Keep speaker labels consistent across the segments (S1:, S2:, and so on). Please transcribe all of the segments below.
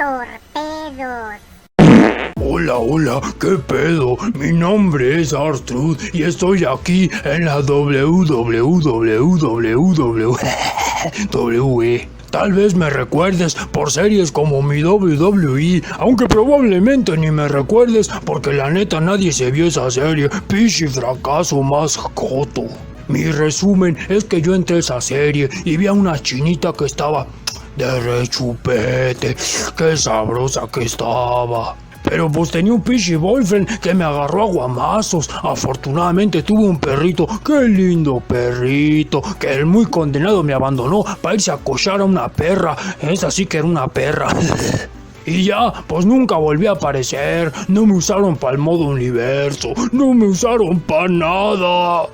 S1: torpedos.
S2: Hola, ¿qué pedo? Mi nombre es Artruth y estoy aquí en la WWE. Tal vez me recuerdes por series como mi WWE, aunque probablemente ni me recuerdes porque la neta nadie se vio esa serie, pichi fracaso más coto. Mi resumen es que yo entré a esa serie y vi a una chinita que estaba de rechupete, qué sabrosa que estaba. Pero pues tenía un pichi boyfriend que me agarró a guamazos. Afortunadamente tuve un perrito, qué lindo perrito, que el muy condenado me abandonó para irse a cochar a una perra. Esa sí que era una perra. Y ya, pues nunca volví a aparecer. No me usaron para el modo universo, no me usaron para nada.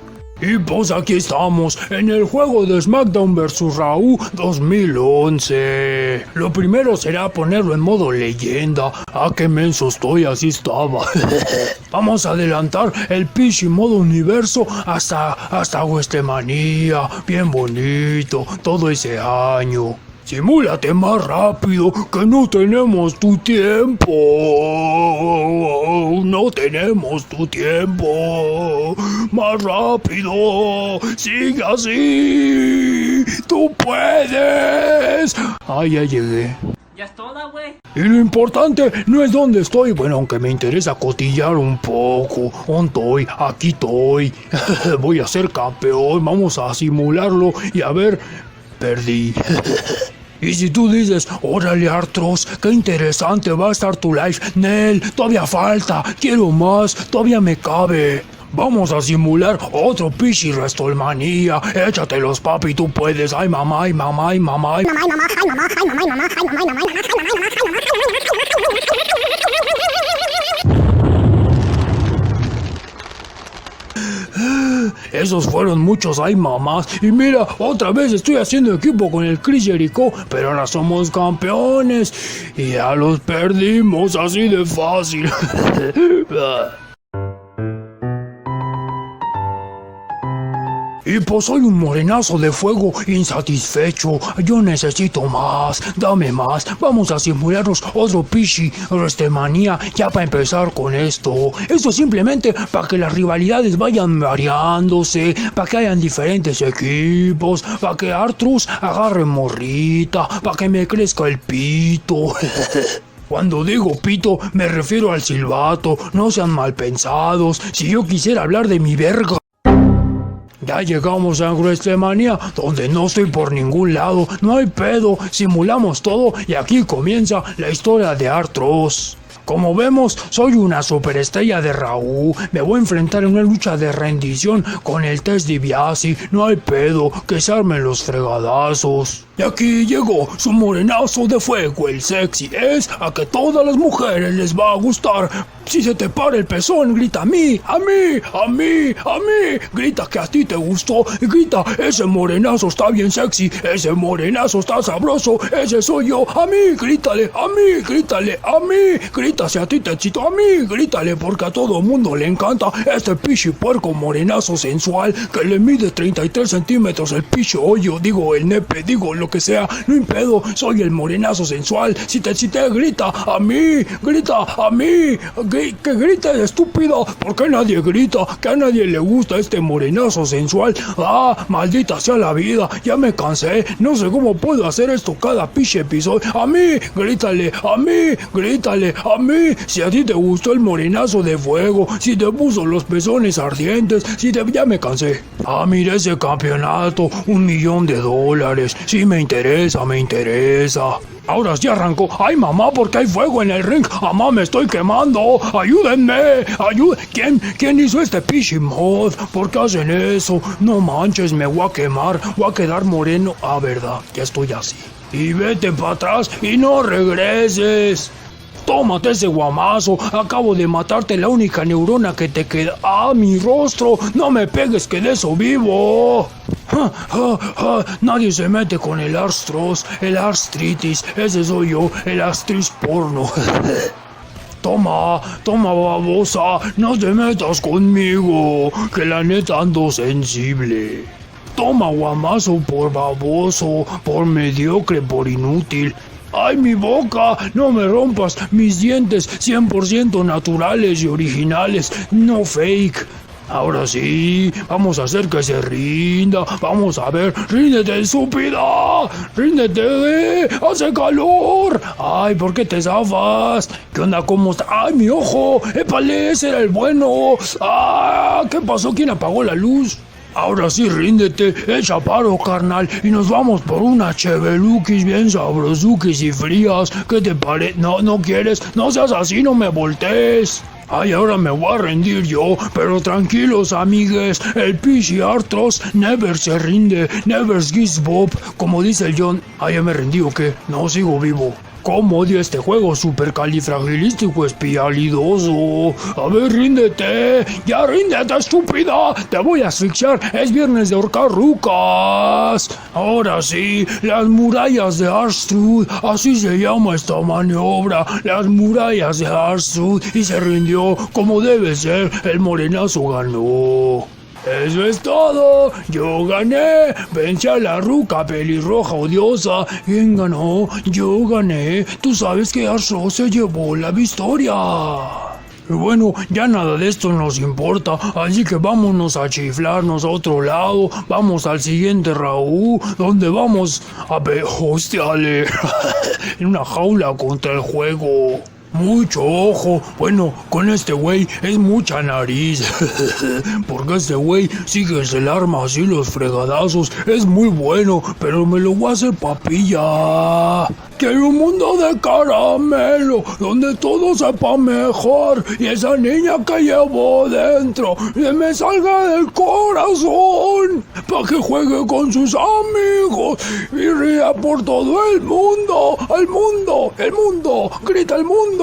S2: Y pues aquí estamos, en el juego de SmackDown vs. Raw 2011. Lo primero será ponerlo en modo leyenda. Ah, qué menso estoy, así estaba. Vamos a adelantar el pichi modo universo hasta WrestleMania. Bien bonito, todo ese año. Simúlate más rápido, que no tenemos tu tiempo. No tenemos tu tiempo. Más rápido. Sigue así. Tú puedes. Ay, ya llegué.
S3: Ya es toda, güey.
S2: Y lo importante no es dónde estoy, bueno, aunque me interesa cotillar un poco. ¿Dónde estoy? Aquí estoy. Voy a ser campeón, vamos a simularlo y a ver, perdí. Y si tú dices, órale Artros, qué interesante va a estar tu live, Nel, todavía falta, quiero más, todavía me cabe. Vamos a simular otro pichi WrestleMania. Échatelos, papi, tú puedes. Ay, mamá, ay, mamá, ay, mamá. Ay, mamá, ay, mamá, ay, mamá, ay, mamá, ay, mamá, ay, mamá, ay, mamá, esos fueron muchos ay mamás. Y mira, otra vez estoy haciendo equipo con el Chris Jericho, pero ahora somos campeones y ya los perdimos así de fácil. Y pues soy un morenazo de fuego insatisfecho. Yo necesito más, dame más. Vamos a simularnos otro pichi WrestleMania ya para empezar con esto. Esto simplemente para que las rivalidades vayan variándose, para que hayan diferentes equipos, para que Artrus agarre morrita, para que me crezca el pito. Cuando digo pito me refiero al silbato, no sean mal pensados. Si yo quisiera hablar de mi verga. Ya llegamos a WrestleMania, donde no estoy por ningún lado, no hay pedo, simulamos todo y aquí comienza la historia de Artros. Como vemos, soy una superestrella de Raw, me voy a enfrentar en una lucha de rendición con el Test DiBiase, no hay pedo, que se armen los fregadazos. Y aquí llegó su morenazo de fuego, el sexy es a que todas las mujeres les va a gustar. Si se te para el pezón, grita a mí, a mí, a mí, a mí. Grita que a ti te gustó, grita, ese morenazo está bien sexy, ese morenazo está sabroso, ese soy yo, a mí, grítale, a mí, grítale, a mí, grita si a ti te excito, a mí, grítale porque a todo mundo le encanta este pichi puerco morenazo sensual que le mide 33 centímetros el pichi hoyo, digo el nepe, digo lo que sea, no impedo, soy el morenazo sensual, si te excité, grita, a mí, grita, a mí, que grite estúpido, ¿por qué nadie grita? Que a nadie le gusta este morenazo sensual. Ah, maldita sea la vida, ya me cansé, no sé cómo puedo hacer esto cada pichi episodio. A mí, grítale, a mí, grítale, a mí, si a ti te gustó el morenazo de fuego, si te puso los pezones ardientes, ya me cansé. Ah, mira ese campeonato, $1 millón, sí me interesa, me interesa. Ahora sí arrancó. ¡Ay, mamá, porque hay fuego en el ring! ¡Mamá, me estoy quemando! ¡Ayúdenme! ¿Quién hizo este pichi mod? ¿Por qué hacen eso? No manches, me voy a quemar. Voy a quedar moreno. Ah, verdad, ya estoy así. Y vete para atrás y no regreses. Tómate ese guamazo, acabo de matarte la única neurona que te queda. ¡Ah, mi rostro! ¡No me pegues que de eso vivo! Nadie se mete con el Arstros, el Arstritis, ese soy yo, el Arstris porno. Toma, babosa, no te metas conmigo, que la neta ando sensible. Toma guamazo por baboso, por mediocre, por inútil. ¡Ay, mi boca! No me rompas mis dientes 100% naturales y originales, no fake. Ahora sí, vamos a hacer que se rinda. Vamos a ver, ríndete, estúpida. Ríndete, hace calor. Ay, ¿por qué te zafas? ¿Qué onda? ¿Cómo está? Ay, mi ojo. Épale, ese era el bueno. Ah, ¿qué pasó? ¿Quién apagó la luz? Ahora sí, ríndete, echa paro, carnal, y nos vamos por una chevelukis bien sabrosukis y frías. ¿Qué te parece? No quieres, no seas así, no me voltees. Ay, ahora me voy a rendir yo, pero tranquilos, amigues, el Pichi Arthros never se rinde, never gives up, como dice el John. Ay, ¿ya me rendí o qué? No, sigo vivo. ¿Cómo odio este juego supercalifragilístico espialidoso? A ver, ríndete. Ya ríndete, estúpida. Te voy a asfixiar. Es viernes de ahorcar rucas. Ahora sí, las murallas de Arstrud. Así se llama esta maniobra. Las murallas de Arstrud. Y se rindió como debe ser. El morenazo ganó. Eso es todo, yo gané, vencí a la ruca pelirroja odiosa. ¿Quién ganó? Yo gané, tú sabes que Arthros se llevó la victoria. Y bueno, ya nada de esto nos importa, así que vámonos a chiflarnos a otro lado. Vamos al siguiente Raúl, donde vamos a ver, hostiale, en una jaula contra el juego. Mucho ojo, bueno, con este güey es mucha nariz, porque este güey sí que se le arma así los fregadazos, es muy bueno, pero me lo voy a hacer papilla. Quiero un mundo de caramelo, donde todo sepa mejor, y esa niña que llevo dentro, que me salga del corazón, para que juegue con sus amigos, y ría por todo el mundo, el mundo, el mundo, grita el mundo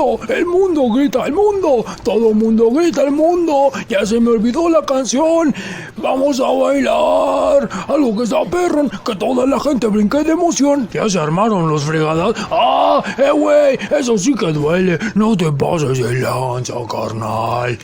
S2: grita el mundo, todo mundo grita el mundo, ya se me olvidó la canción, vamos a bailar, algo que está perrón, que toda la gente brinque de emoción, ya se armaron los fregadas. ¡Ah! Güey! Eso sí que duele. No te pases de lanza, carnal.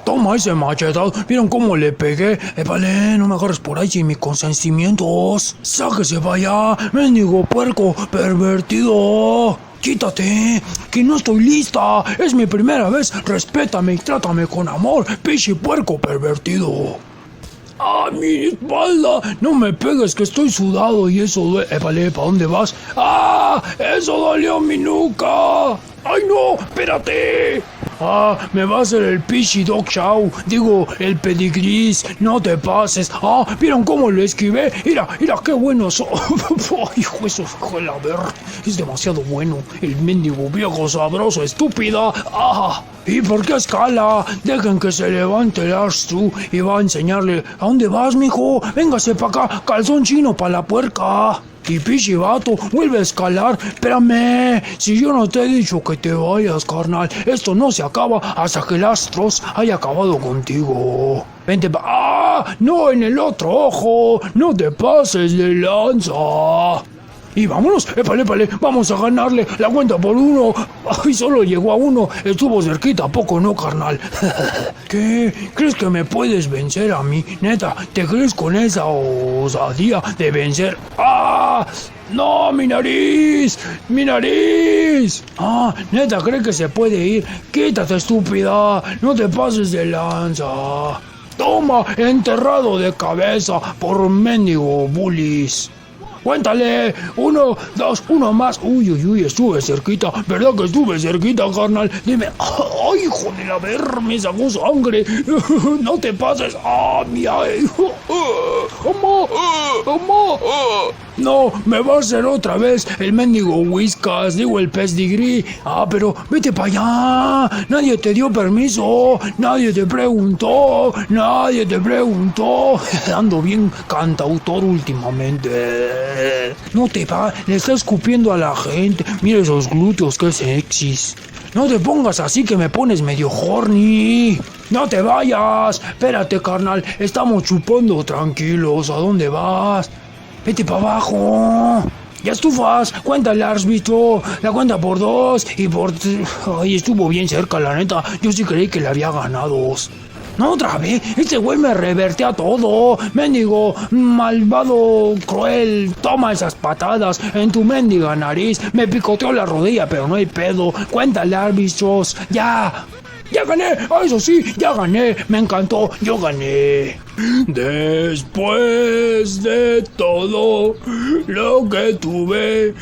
S2: Toma ese machetado. ¿Vieron cómo le pegué? Vale, no me agarres por ahí sin mis consentimientos. ¡Sáquese vaya! ¡Mendigo puerco pervertido! ¡Quítate! ¡Que no estoy lista! ¡Es mi primera vez! ¡Respétame y trátame con amor! ¡Pichi puerco pervertido! ¡Ah, mi espalda! No me pegues que estoy sudado y eso duele. Vale, ¿para dónde vas? ¡Ah! ¡Eso dolió mi nuca! ¡Ay, no! ¡Espérate! Ah, me va a hacer el Pichi Dog Chow. Digo, el pedigris. No te pases. Ah, ¿vieron cómo lo esquivé? Mira, qué bueno soy. Hijo, eso fue la ver. Es demasiado bueno. El mendigo viejo sabroso, estúpida. Ah, ¿y por qué escala? Dejen que se levante el Arthros y va a enseñarle. ¿A dónde vas, mijo? Véngase para acá. Calzón chino para la puerca. Y Pichi vato, vuelve a escalar. Espérame, si yo no te he dicho que te vayas, carnal. Esto no se acaba hasta que el Arthros haya acabado contigo. Vente ¡Ah! No, en el otro ojo. No te pases de lanza. Y vámonos, épale, vamos a ganarle la cuenta por uno. Ay, solo llegó a uno, estuvo cerquita, poco no, carnal. ¿Qué? ¿Crees que me puedes vencer a mí? Neta, ¿te crees con esa osadía de vencer? ¡Ah! ¡No, mi nariz! ¡Mi nariz! Ah, neta, ¿cree que se puede ir? Quítate, estúpida, no te pases de lanza. Toma, enterrado de cabeza por mendigo bullies. Cuéntale, 1, 2, 1 más. Uy, estuve cerquita. ¿Verdad que estuve cerquita, carnal? Dime, ay, hijo de la ver, me sacó sangre. No te pases. Ah, mira. Mamá. No, me va a hacer otra vez el mendigo Whiskas, digo el pezdigrí. Ah, pero vete para allá. Nadie te dio permiso. Nadie te preguntó. Ando bien cantautor últimamente. No te va, le está escupiendo a la gente. Mira esos glúteos, qué sexys. No te pongas así que me pones medio horny. No te vayas. Espérate, carnal. Estamos chupando tranquilos. ¿A dónde vas? Vete para abajo. Ya estufas. Cuéntale, árbitro. La cuenta por 2 y por... Ay, estuvo bien cerca, la neta. Yo sí creí que le había ganado. No, otra vez. Este güey me revertía todo. Mendigo, malvado, cruel. Toma esas patadas en tu mendiga nariz. Me picoteó la rodilla, pero no hay pedo. Cuéntale, árbitros. Ya. ¡Ya gané! ¡Eso sí! ¡Ya gané! ¡Me encantó! ¡Yo gané! Después de todo lo que tuve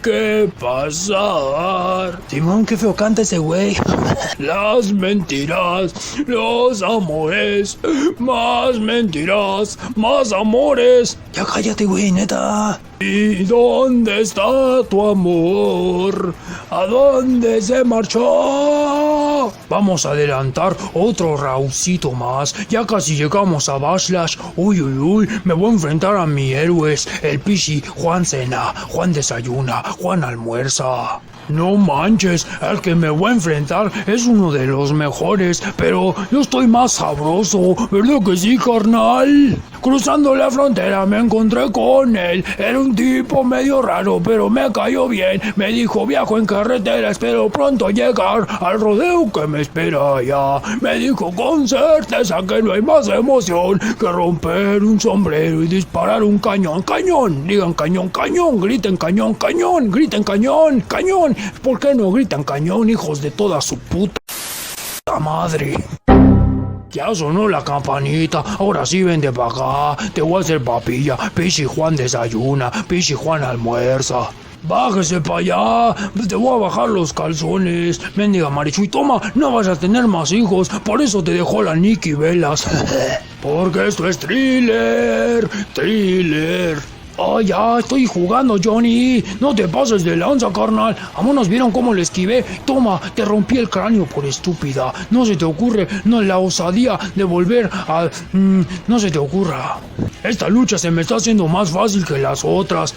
S2: que pasar. Simón, qué feo canta ese güey. Las mentiras, los amores, más mentiras, más amores. Ya cállate, güey, neta. ¿Y dónde está tu amor? ¿A dónde se marchó? Vamos a adelantar otro raucito más. Ya casi llegamos a Backlash. Uy, uy, uy. Me voy a enfrentar a mis héroes. El Pichi, Juan cena, Juan desayuna, Juan almuerza. No manches, el que me voy a enfrentar es uno de los mejores, pero yo estoy más sabroso, ¿verdad que sí, carnal? Cruzando la frontera me encontré con él, era un tipo medio raro, pero me cayó bien. Me dijo, viajo en carretera, espero pronto llegar al rodeo que me espera allá. Me dijo con certeza que no hay más emoción que romper un sombrero y disparar un cañón. ¡Cañón! Digan cañón, cañón, griten cañón, cañón, griten cañón, cañón. ¿Por qué no gritan cañón, hijos de toda su puta madre? Ya sonó la campanita, ahora sí vente para acá, te voy a hacer papilla, Pichi Juan desayuna, Pichi Juan almuerza. Bájese para allá, te voy a bajar los calzones, mendiga Marichuy, toma, no vas a tener más hijos, por eso te dejó la Nikki Velas. Porque esto es thriller, thriller. ¡Oh, ya! ¡Estoy jugando, Johnny! ¡No te pases de lanza, carnal! ¡Vámonos! ¿Vieron cómo le esquivé? ¡Toma! Te rompí el cráneo por estúpida. No se te ocurre, no la osadía de volver a... no se te ocurra. Esta lucha se me está haciendo más fácil que las otras.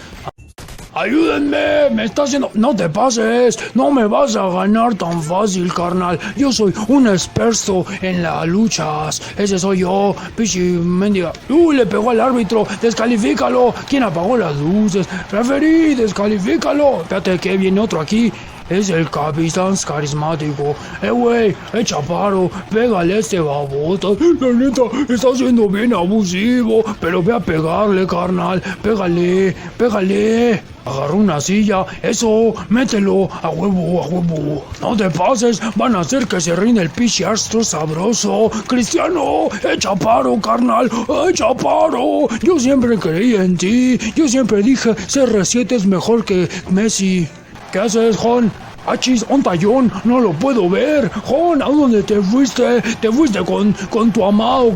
S2: ¡Ayúdenme! ¡Me está haciendo... ¡No te pases! ¡No me vas a ganar tan fácil, carnal! Yo soy un experto en las luchas. Ese soy yo. Pichi mendiga. Le pegó al árbitro. ¡Descalifícalo! ¿Quién apagó las luces? Referí, descalifícalo. Espérate que viene otro aquí. Es el capitán carismático. Güey, chaparro, pégale a este babota. La neta, está siendo bien abusivo. Pero ve a pegarle, carnal. Pégale, pégale. Agarró una silla, eso, mételo, a huevo, a huevo. No te pases, van a hacer que se rinda el Pichi astro sabroso. Cristiano, chaparro, carnal, chaparro. Yo siempre creí en ti, yo siempre dije CR7 es mejor que Messi. ¿Qué haces, Jon? Achis, ontayón, no lo puedo ver. Jon, ¿a dónde te fuiste? Te fuiste con tu amado.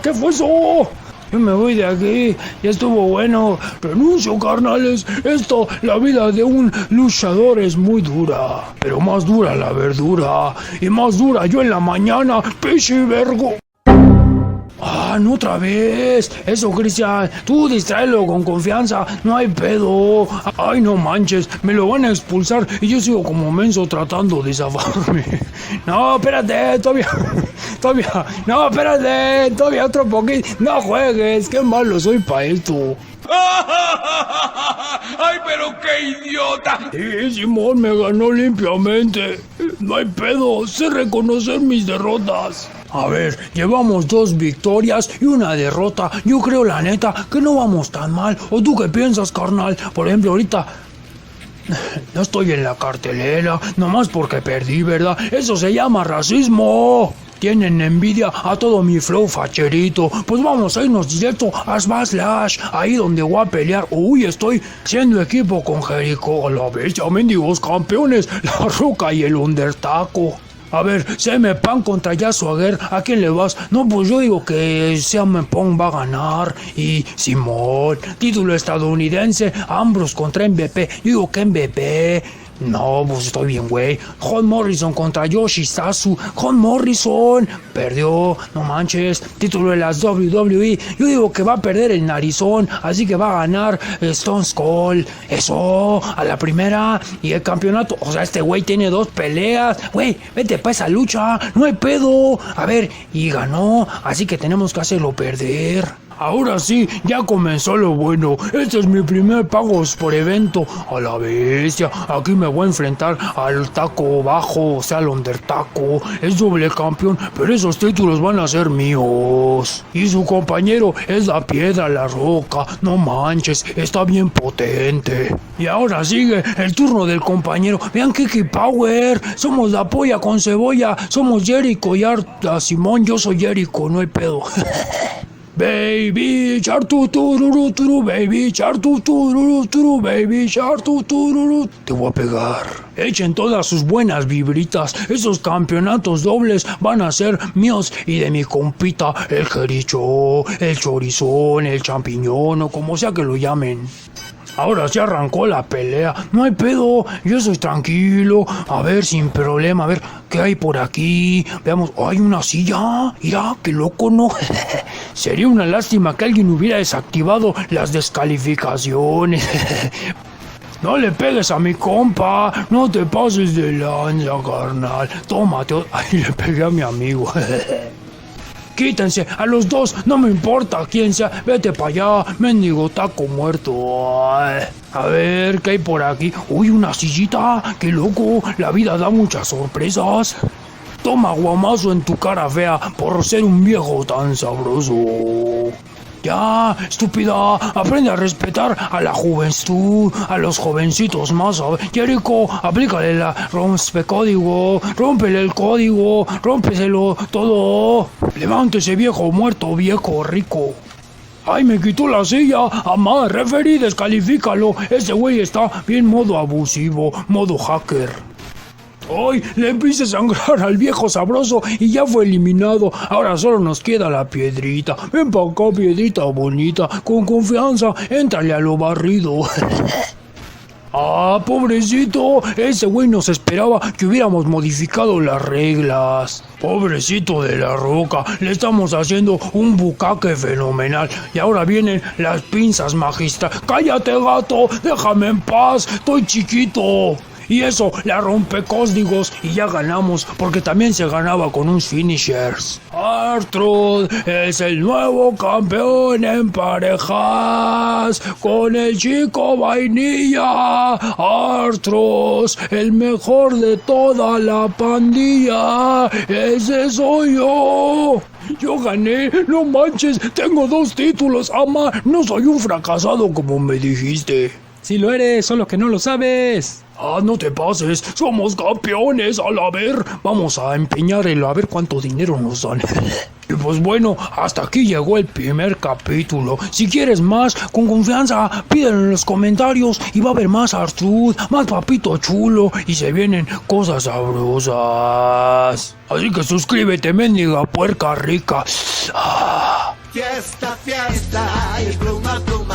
S2: ¿Qué fue eso? Yo me voy de aquí, ya estuvo bueno. Renuncio, carnales. La vida de un luchador es muy dura. Pero más dura la verdura. Y más dura yo en la mañana, Pichi vergo. No otra vez. Eso, Cristian, tú distráelo con confianza, no hay pedo. Ay, no manches, me lo van a expulsar y yo sigo como menso tratando de zafarme. No, espérate, todavía, no, espérate, todavía otro poquito. No juegues, qué malo soy pa' esto.
S1: ¡Ay, pero qué idiota!
S2: Sí, Simón me ganó limpiamente. No hay pedo, sé reconocer mis derrotas. A ver, llevamos 2 victorias y una derrota. Yo creo, la neta, que no vamos tan mal. ¿O tú qué piensas, carnal? Por ejemplo, ahorita... no estoy en la cartelera, nomás porque perdí, ¿verdad? Eso se llama racismo. Tienen envidia a todo mi flow facherito. Pues vamos a irnos directo a Backlash, ahí donde voy a pelear. Uy, estoy siendo equipo con Jericho, a la bestia, mendigos campeones, La Roca y el Undertaco. A ver, CM Punk contra Swagger, ¿a quién le vas? No, pues yo digo que CM Punk va a ganar. Y Simón, título estadounidense, Ambrose contra MVP. Yo digo que MVP. No, pues estoy bien, güey. John Morrison contra Yoshitatsu. John Morrison perdió, no manches. Título de las WWE. Yo digo que va a perder el narizón, así que va a ganar Stone Cold. Eso, a la primera. Y el campeonato, o sea, este güey tiene 2 peleas. Güey, vete pa' esa lucha, no hay pedo. A ver, y ganó, así que tenemos que hacerlo perder. Ahora sí, ya comenzó lo bueno. Este es mi primer pagos por evento. A la bestia, aquí me voy a enfrentar al taco bajo, o sea, al undertaco. Es doble campeón, pero esos títulos van a ser míos. Y su compañero es la piedra, la roca. No manches, está bien potente. Y ahora sigue el turno del compañero. Vean Kiki Power. Somos la polla con cebolla. Somos Jericho y Arta Simón. Yo soy Jericho, no hay pedo. Baby shark tururu turu, baby shark tururu turu, baby shark tururu. Te voy a pegar. Echen todas sus buenas vibritas. Esos campeonatos dobles van a ser míos y de mi compita, el jericho, el chorizón, el champiñón o como sea que lo llamen. Ahora se arrancó la pelea. No hay pedo, yo soy tranquilo. A ver, sin problema. A ver, ¿qué hay por aquí? Veamos. Oh, hay una silla. Mira, qué loco, ¿no? Sería una lástima que alguien hubiera desactivado las descalificaciones. No le pegues a mi compa. No te pases de lanza, carnal. Tómate. Ay, le pegué a mi amigo. Quítense, a los dos, no me importa quién sea, vete para allá, mendigo taco muerto. Ay, a ver, ¿qué hay por aquí? Uy, una sillita, qué loco, la vida da muchas sorpresas. Toma guamazo en tu cara fea por ser un viejo tan sabroso. Ya, estúpida, aprende a respetar a la juventud, a los jovencitos más. Jericho, aplícale la rompecódigo, rómpele el código, rómpeselo todo. Levántese, viejo muerto, viejo rico. ¡Ay, me quitó la silla! ¡Amá, referí, descalifícalo! Ese güey está bien modo abusivo, modo hacker. ¡Ay! Le empieza a sangrar al viejo sabroso y ya fue eliminado. Ahora solo nos queda la piedrita. Ven pa' acá, piedrita bonita. Con confianza, éntrale a lo barrido. Ah, pobrecito. Ese güey nos esperaba que hubiéramos modificado las reglas. Pobrecito de la roca. Le estamos haciendo un bucaque fenomenal. Y ahora vienen las pinzas magistrales. ¡Cállate, gato! ¡Déjame en paz! ¡Estoy chiquito! Y eso, la rompecódigos y ya ganamos, porque también se ganaba con unos finishers. R-Truth es el nuevo campeón en parejas, con el chico vainilla. R-Truth, el mejor de toda la pandilla, ese soy yo. Yo gané, no manches, tengo 2 títulos, ama, no soy un fracasado como me dijiste.
S3: Sí lo eres, solo que no lo sabes.
S2: Ah, no te pases, somos campeones, a ver, vamos a empeñarlo a ver cuánto dinero nos dan. Y pues bueno, hasta aquí llegó el primer capítulo. Si quieres más, con confianza, pídelo en los comentarios y va a haber más R-Truth, más papito chulo y se vienen cosas sabrosas. Así que suscríbete, mendiga puerca rica.
S4: Fiesta, fiesta, y pluma, pluma.